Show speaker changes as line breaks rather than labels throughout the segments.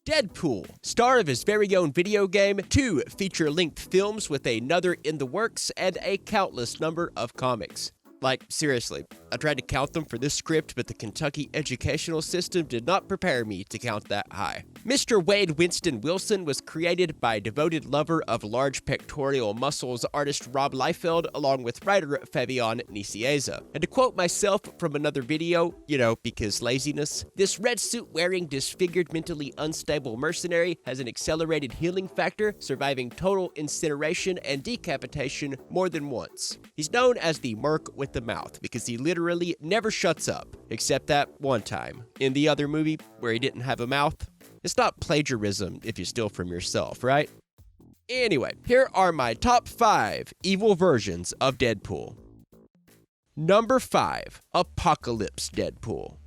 Deadpool, star of his very own video game, 2 feature-length films with another in the works, and a countless number of comics. Like, seriously, I tried to count them for this script, but the Kentucky educational system did not prepare me to count that high. Mr. Wade Winston Wilson was created by devoted lover of large pectoral muscles artist Rob Liefeld, along with writer Fabian Neciaza. And to quote myself from another video, because laziness, this red suit-wearing, disfigured, mentally unstable mercenary has an accelerated healing factor, surviving total incineration and decapitation more than once. He's known as the Merc with the mouth because he literally never shuts up, except that one time in the other movie where he didn't have a mouth. It's not plagiarism if you steal from yourself, right? Anyway, here are my top 5 evil versions of Deadpool. Number 5, Apocalypse Deadpool.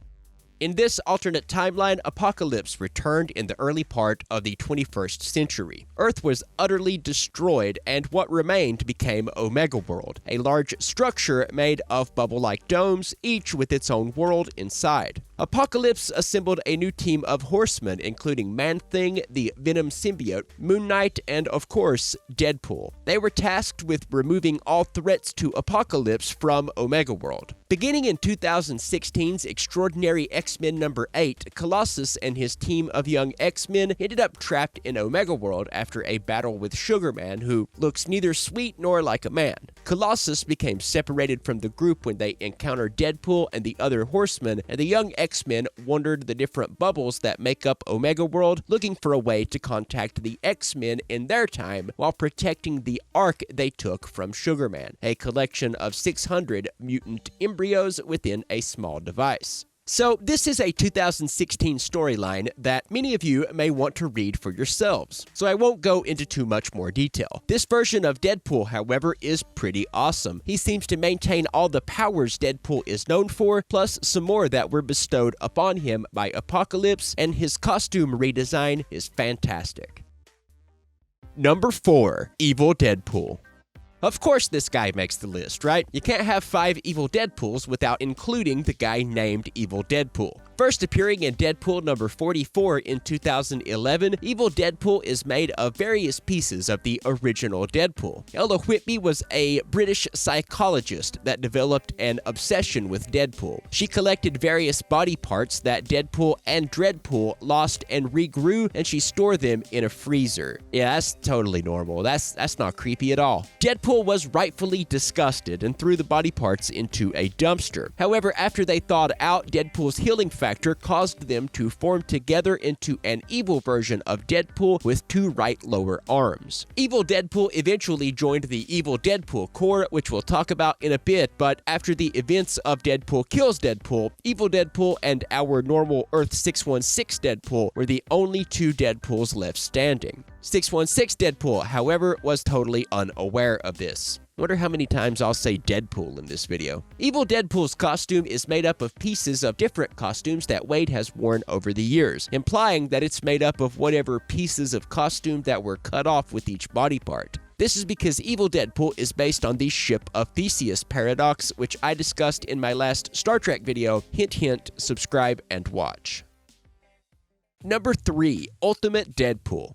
In this alternate timeline, Apocalypse returned in the early part of the 21st century. Earth was utterly destroyed, and what remained became Omega World, a large structure made of bubble-like domes, each with its own world inside. Apocalypse assembled a new team of horsemen, including Man-Thing, the Venom symbiote, Moon Knight, and, of course, Deadpool. They were tasked with removing all threats to Apocalypse from Omega World. Beginning in 2016's Extraordinary X-Men number 8, Colossus and his team of young X-Men ended up trapped in Omega World after a battle with Sugar Man, who looks neither sweet nor like a man. Colossus became separated from the group when they encountered Deadpool and the other horsemen, and the young X-Men wandered the different bubbles that make up Omega World, looking for a way to contact the X-Men in their time while protecting the Ark they took from Sugar Man, a collection of 600 mutant embryos within a small device. So this is a 2016 storyline that many of you may want to read for yourselves, so I won't go into too much more detail. This version of Deadpool, however, is pretty awesome. He seems to maintain all the powers Deadpool is known for, plus some more that were bestowed upon him by Apocalypse, and his costume redesign is fantastic. Number 4, Evil Deadpool. Of course this guy makes the list, right? You can't have 5 evil Deadpools without including the guy named Evil Deadpool. First appearing in Deadpool number 44 in 2011, Evil Deadpool is made of various pieces of the original Deadpool. Ella Whitby was a British psychologist that developed an obsession with Deadpool. She collected various body parts that Deadpool and Dreadpool lost and regrew, and she stored them in a freezer. Yeah, that's totally normal. That's not creepy at all. Deadpool was rightfully disgusted and threw the body parts into a dumpster. However, after they thawed out, Deadpool's healing factor caused them to form together into an evil version of Deadpool with 2 right lower arms. Evil Deadpool eventually joined the Evil Deadpool Corps, which we'll talk about in a bit, but after the events of Deadpool Kills Deadpool, Evil Deadpool and our normal Earth 616 Deadpool were the only 2 Deadpools left standing. 616 Deadpool, however, was totally unaware of this. Wonder how many times I'll say Deadpool in this video. Evil Deadpool's costume is made up of pieces of different costumes that Wade has worn over the years, implying that it's made up of whatever pieces of costume that were cut off with each body part. This is because Evil Deadpool is based on the Ship of Theseus paradox, which I discussed in my last Star Trek video. Hint, hint, subscribe and watch. Number 3, Ultimate Deadpool.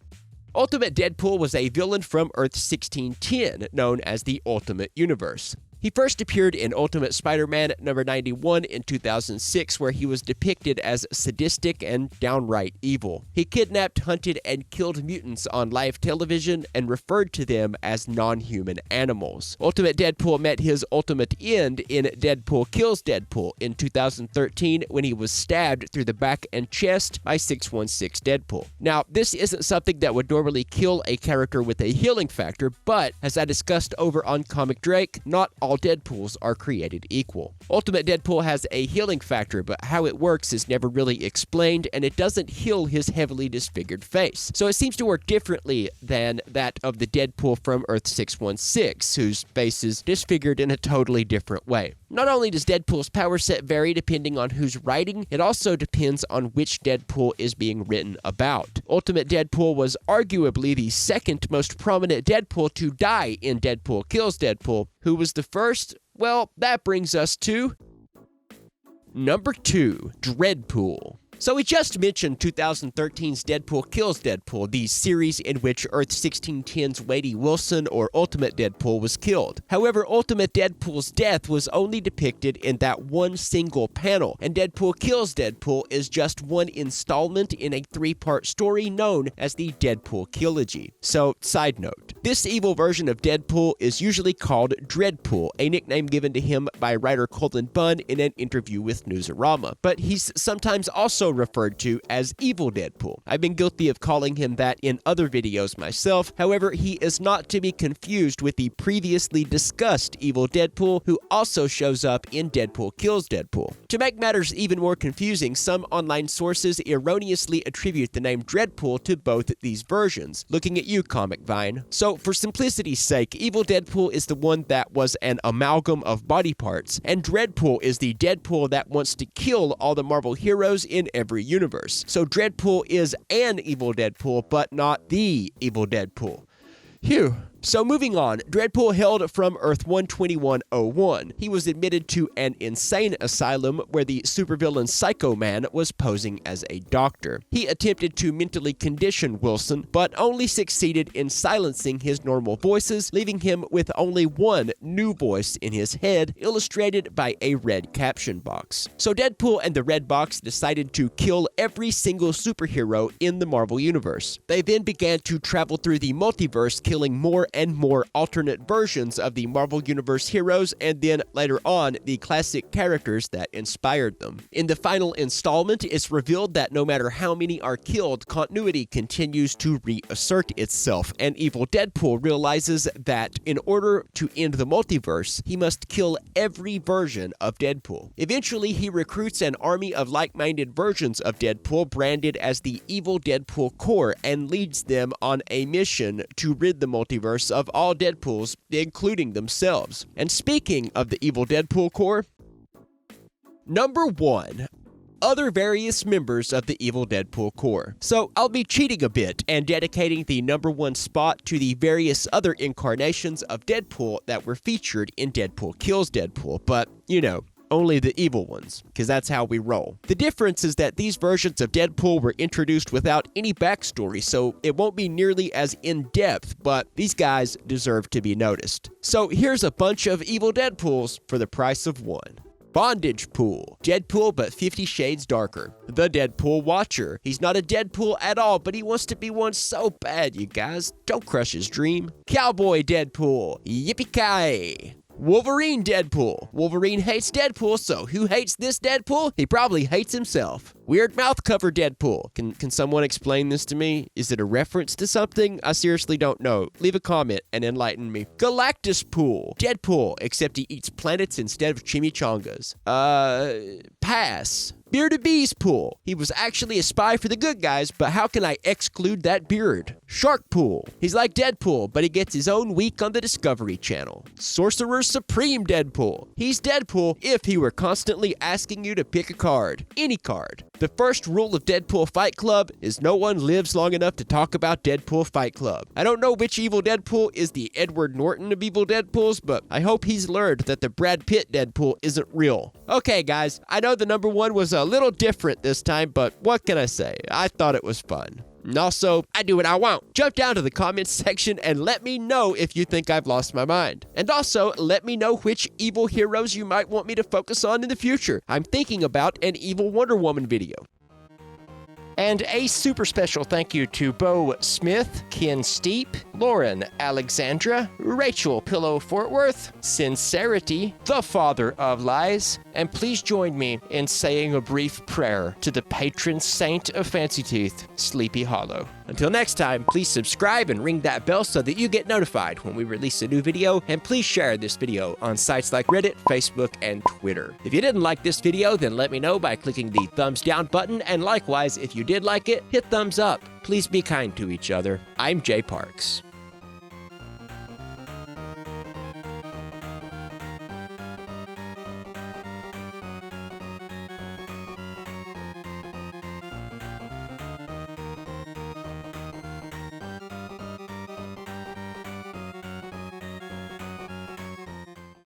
Ultimate Deadpool was a villain from Earth 1610, known as the Ultimate Universe. He first appeared in Ultimate Spider-Man number 91 in 2006, where he was depicted as sadistic and downright evil. He kidnapped, hunted, and killed mutants on live television and referred to them as non-human animals. Ultimate Deadpool met his ultimate end in Deadpool Kills Deadpool in 2013 when he was stabbed through the back and chest by 616 Deadpool. Now, this isn't something that would normally kill a character with a healing factor, but as I discussed over on Comic Drake, not all Deadpools are created equal. Ultimate Deadpool has a healing factor, but how it works is never really explained, and it doesn't heal his heavily disfigured face. So it seems to work differently than that of the Deadpool from Earth 616, whose face is disfigured in a totally different way. Not only does Deadpool's power set vary depending on who's writing, it also depends on which Deadpool is being written about. Ultimate Deadpool was arguably the second most prominent Deadpool to die in Deadpool Kills Deadpool. Who was the first? Well, that brings us to number 2, Dreadpool. So we just mentioned 2013's Deadpool Kills Deadpool, the series in which Earth 1610's Winston Wilson, or Ultimate Deadpool, was killed. However, Ultimate Deadpool's death was only depicted in that one single panel, and Deadpool Kills Deadpool is just one installment in a 3-part story known as the Deadpool Trilogy. So, side note, this evil version of Deadpool is usually called Dreadpool, a nickname given to him by writer Colin Bunn in an interview with Newsarama, but he's sometimes also referred to as Evil Deadpool. I've been guilty of calling him that in other videos myself. However, he is not to be confused with the previously discussed Evil Deadpool, who also shows up in Deadpool Kills Deadpool. To make matters even more confusing, some online sources erroneously attribute the name Dreadpool to both these versions. Looking at you, Comic Vine. So, for simplicity's sake, Evil Deadpool is the one that was an amalgam of body parts, and Dreadpool is the Deadpool that wants to kill all the Marvel heroes in every universe. So Dreadpool is an evil Deadpool, but not the evil Deadpool. Phew. So moving on, Dreadpool hailed from Earth 12101. He was admitted to an insane asylum where the supervillain Psycho Man was posing as a doctor. He attempted to mentally condition Wilson, but only succeeded in silencing his normal voices, leaving him with only one new voice in his head, illustrated by a red caption box. So Deadpool and the red box decided to kill every single superhero in the Marvel Universe. They then began to travel through the multiverse, killing more and more alternate versions of the Marvel Universe heroes, and then later on, the classic characters that inspired them. In the final installment, it's revealed that no matter how many are killed, continuity continues to reassert itself, and Evil Deadpool realizes that in order to end the multiverse, he must kill every version of Deadpool. Eventually, he recruits an army of like-minded versions of Deadpool branded as the Evil Deadpool Corps and leads them on a mission to rid the multiverse of all Deadpools, including themselves. And speaking of the Evil Deadpool Corps, number 1. Other various members of the Evil Deadpool Corps. So I'll be cheating a bit and dedicating the number 1 spot to the various other incarnations of Deadpool that were featured in Deadpool Kills Deadpool, but, you know, only the evil ones, because that's how we roll. The difference is that these versions of Deadpool were introduced without any backstory, so it won't be nearly as in-depth, but these guys deserve to be noticed. So here's a bunch of evil Deadpools for the price of one. Bondage Pool. Deadpool, but 50 shades darker. The Deadpool Watcher. He's not a Deadpool at all, but he wants to be one so bad, you guys. Don't crush his dream. Cowboy Deadpool. Yippee-ki-yay. Wolverine Deadpool. Wolverine hates Deadpool, so who hates this Deadpool? He probably hates himself. Weird mouth cover Deadpool. Can someone explain this to me? Is it a reference to something? I seriously don't know. Leave a comment and enlighten me. Galactus Pool. Deadpool, except he eats planets instead of chimichangas. Pass. Bearded Bees Pool. He was actually a spy for the good guys, but how can I exclude that beard? Shark Pool. He's like Deadpool, but he gets his own week on the Discovery Channel. Sorcerer Supreme Deadpool. He's Deadpool if he were constantly asking you to pick a card. Any card. The first rule of Deadpool Fight Club is no one lives long enough to talk about Deadpool Fight Club. I don't know which evil Deadpool is the Edward Norton of evil Deadpools, but I hope he's learned that the Brad Pitt Deadpool isn't real. Okay, guys, I know the number 1 was a little different this time, but what can I say? I thought it was fun. And also, I do what I want. Jump down to the comments section and let me know if you think I've lost my mind. And also, let me know which evil heroes you might want me to focus on in the future. I'm thinking about an evil Wonder Woman video. And a super special thank you to Bo Smith, Ken Steep, Lauren Alexandra, Rachel Pillow Fort Worth, Sincerity, the Father of Lies, and please join me in saying a brief prayer to the patron saint of Fancy Teeth, Sleepy Hollow. Until next time, please subscribe and ring that bell so that you get notified when we release a new video, and please share this video on sites like Reddit, Facebook, and Twitter. If you didn't like this video, then let me know by clicking the thumbs down button, and likewise, if you did like it, hit thumbs up. Please be kind to each other. I'm Jay Parks.